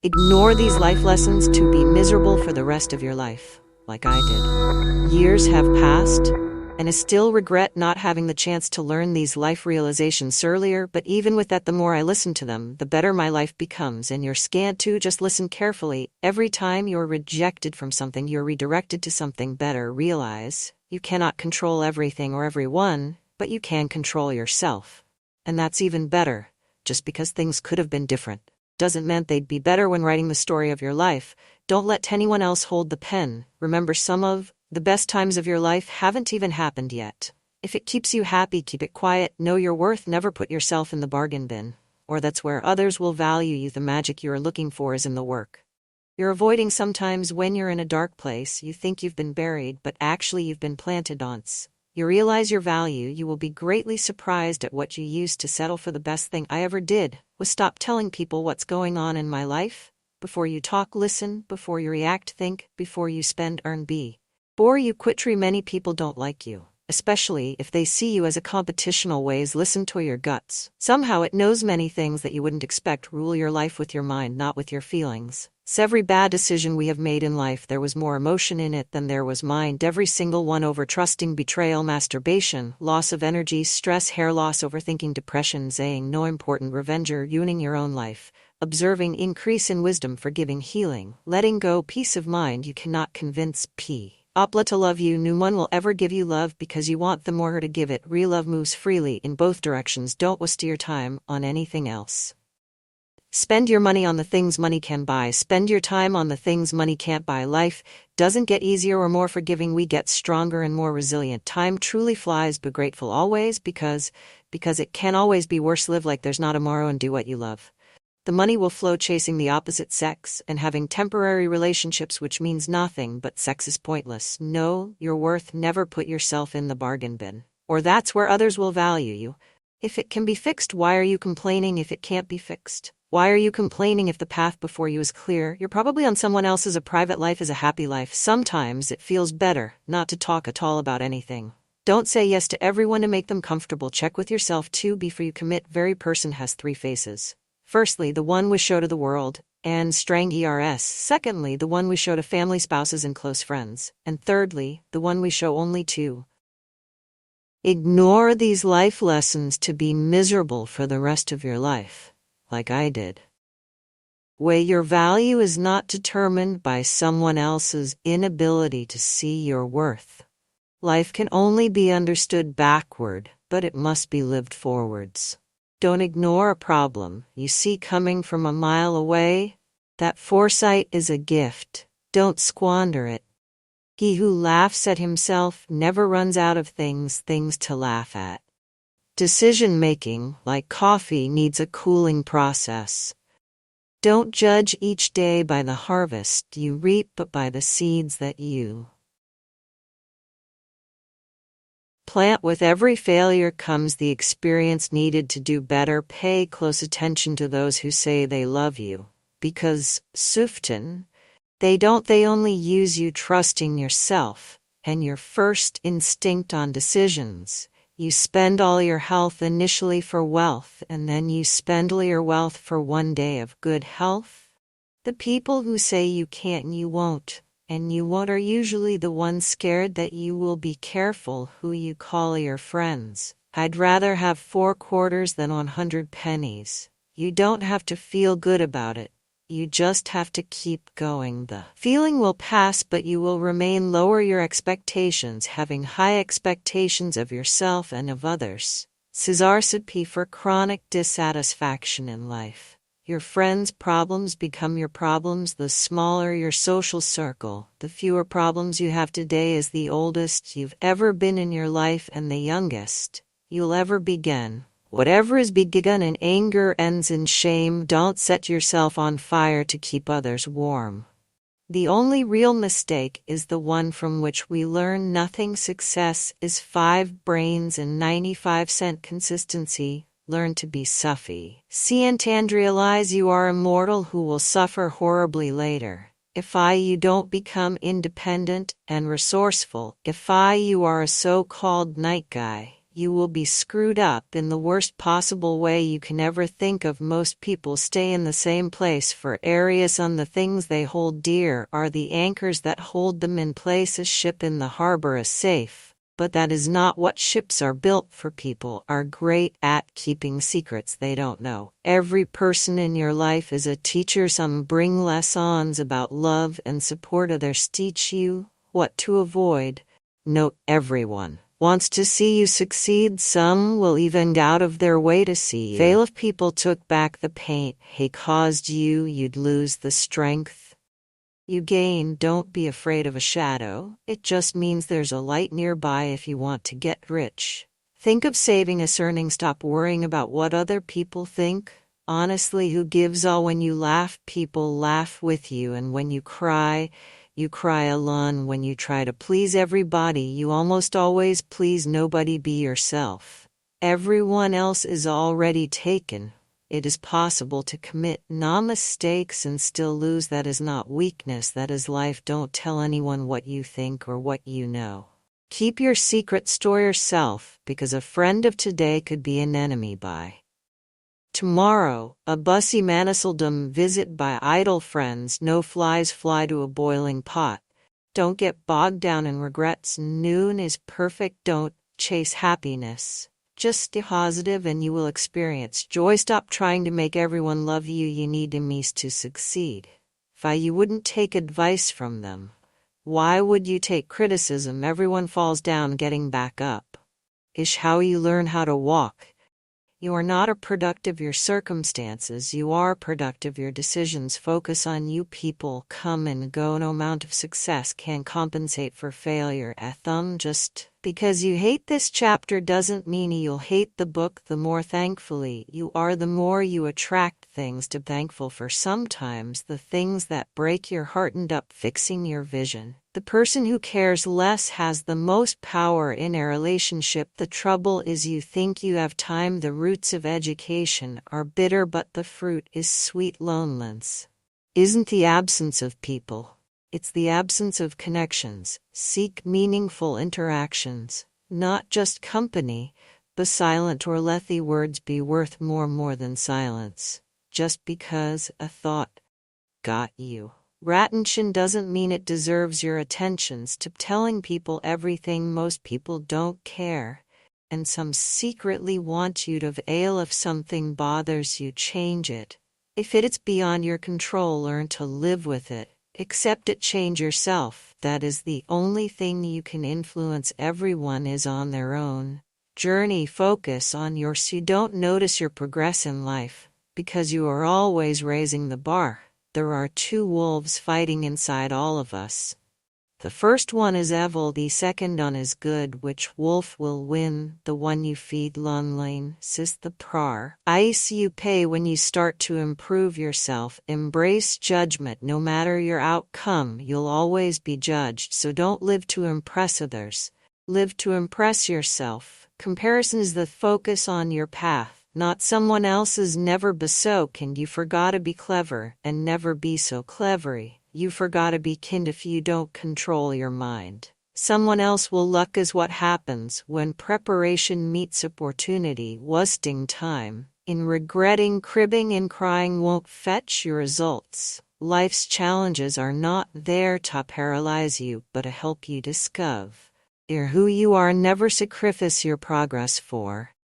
Ignore these life lessons to be miserable for the rest of your life, like I did. Years have passed, and I still regret not having the chance to learn these life realizations earlier, but even with that, the more I listen to them, the better my life becomes. And you're scanned too. Just listen carefully. Every time you're rejected from something, you're redirected to something better. Realize you cannot control everything or everyone, but you can control yourself. And that's even better. Just because things could have been different doesn't mean they'd be better. When writing the story of your life, don't let anyone else hold the pen. Remember, some of the best times of your life haven't even happened yet. If it keeps you happy, keep it quiet. Know your worth. Never put yourself in the bargain bin, or that's where others will value you. The magic you're looking for is in the work you're avoiding. Sometimes when you're in a dark place, you think you've been buried, but actually you've been planted. Once you realize your value, you will be greatly surprised at what you used to settle for. The best thing I ever did was stop telling people what's going on in my life. Before you talk, listen. Before you react, think. Before you spend, earn. Before you quit, many people don't like you, especially if they see you as a competition. Always listen to your guts. Somehow it knows many things that you wouldn't expect. Rule your life with your mind, not with your feelings. Every bad decision we have made in life, there was more emotion in it than there was mind. Every single one. Over trusting, betrayal, masturbation, loss of energy, stress, hair loss, overthinking, depression, saying no, important, revenge, ruining your own life. Observing, increase in wisdom, forgiving, healing, letting go, peace of mind. You cannot convince Opla to love you. No one will ever give you love because you want them or her to give it. Real love moves freely in both directions. Don't waste your time on anything else. Spend your money on the things money can buy. Spend your time on the things money can't buy. Life doesn't get easier or more forgiving. We get stronger and more resilient. Time truly flies. Be grateful always, because it can always be worse. Live like there's not a tomorrow and do what you love. The money will flow chasing the opposite sex and having temporary relationships, which means nothing but sex is pointless. Know your worth. Never put yourself in the bargain bin, or that's where others will value you. If it can be fixed, why are you complaining? If it can't be fixed, why are you complaining? If the path before you is clear, you're probably on someone else's. A private life is a happy life. Sometimes it feels better not to talk at all about anything. Don't say yes to everyone to make them comfortable. Check with yourself too before you commit. Very person has three faces. Firstly, the one we show to the world and strang ers. Secondly, the one we show to family, spouses, and close friends. And thirdly, the one we show only to. Ignore these life lessons to be miserable for the rest of your life, like I did. Where your value is not determined by someone else's inability to see your worth. Life can only be understood backward, but it must be lived forwards. Don't ignore a problem you see coming from a mile away. That foresight is a gift. Don't squander it. He who laughs at himself never runs out of things to laugh at. Decision-making, like coffee, needs a cooling process. Don't judge each day by the harvest you reap, but by the seeds that you plant. With every failure comes the experience needed to do better. Pay close attention to those who say they love you, because often they don't. They only use you. Trusting yourself and your first instinct on decisions. You spend all your health initially for wealth, and then you spend all your wealth for one day of good health. The people who say you can't and you won't are usually the ones scared that you will. Be careful who you call your friends. I'd rather have 4 quarters than 100 pennies. You don't have to feel good about it. You just have to keep going. The feeling will pass, but you will remain. Lower your expectations. Having high expectations of yourself and of others is a recipe for chronic dissatisfaction in life. Your friends' problems become your problems. The smaller your social circle, the fewer problems you have. Today is the oldest you've ever been in your life and the youngest you'll ever begin. Whatever is begun in anger ends in shame. Don't set yourself on fire to keep others warm. The only real mistake is the one from which we learn nothing. Success is 5 brains and 95% consistency. Learn to be suffy. See and realize you are immortal who will suffer horribly later. If you don't become independent and resourceful, if you are a so-called night guy, you will be screwed up in the worst possible way you can ever think of. Most people stay in the same place for areas, and the things they hold dear are the anchors that hold them in place. A ship in the harbor is safe, but that is not what ships are built for. People are great at keeping secrets they don't know. Every person in your life is a teacher. Some bring lessons about love and support, others teach you what to avoid. Note, everyone wants to see you succeed. Some will even go out of their way to see you fail. If people took back the pain they caused you, you'd lose the strength you gain. Don't be afraid of a shadow. It just means there's a light nearby if you want to get rich. Think of saving as earning. Stop worrying about what other people think. Honestly, who gives all? When you laugh, people laugh with you, and when you cry alone. When you try to please everybody, you almost always please nobody. Be yourself. Everyone else is already taken. It is possible to commit no mistakes and still lose. That is not weakness, that is life. Don't tell anyone what you think or what you know. Keep your secret, store yourself, because a friend of today could be an enemy by tomorrow. A bussy maniseldom visit by idle friends. No flies fly to a boiling pot. Don't get bogged down in regrets. Noon is perfect. Don't chase happiness. Just stay positive and you will experience joy. Stop trying to make everyone love you. You need enemies to succeed. Why you wouldn't take advice from them? Why would you take criticism? Everyone falls down getting back up. Is how you learn how to walk. You are not a product of your circumstances, you are a product of your decisions. Focus on you. People come and go. No amount of success can compensate for failure. Just because you hate this chapter doesn't mean you'll hate the book. The more thankfully you are, the more you attract things to be thankful for. Sometimes the things that break your heart end up fixing your vision. The person who cares less has the most power in a relationship. The trouble is you think you have time. The roots of education are bitter, but the fruit is sweet. Loneliness isn't the absence of people. It's the absence of connections. Seek meaningful interactions, not just company. Be silent, or let the words be worth more than silence. Just because a thought got you attention doesn't mean it deserves your attention. Stop telling people everything. Most people don't care, and some secretly want you to fail. If something bothers you, change it. If it's beyond your control, learn to live with it. Accept it. Change yourself. That is the only thing you can influence. Everyone is on their own journey. Focus on yours. You don't notice your progress in life because you are always raising the bar. There are two wolves fighting inside all of us. The first one is evil, the second one is good. Which wolf will win? The one you feed. Lonely, says the price you pay when you start to improve yourself. Embrace judgment. No matter your outcome, you'll always be judged. So don't live to impress others. Live to impress yourself. Comparison is the focus on your path, not someone else's. Never be so kind. You forgot to be clever, and never be so clevery. You forgot to be kind. If you don't control your mind, someone else will. Luck is what happens when preparation meets opportunity. Wasting time in regretting, cribbing, and crying won't fetch your results. Life's challenges are not there to paralyze you, but to help you discover who you are. Never sacrifice your progress for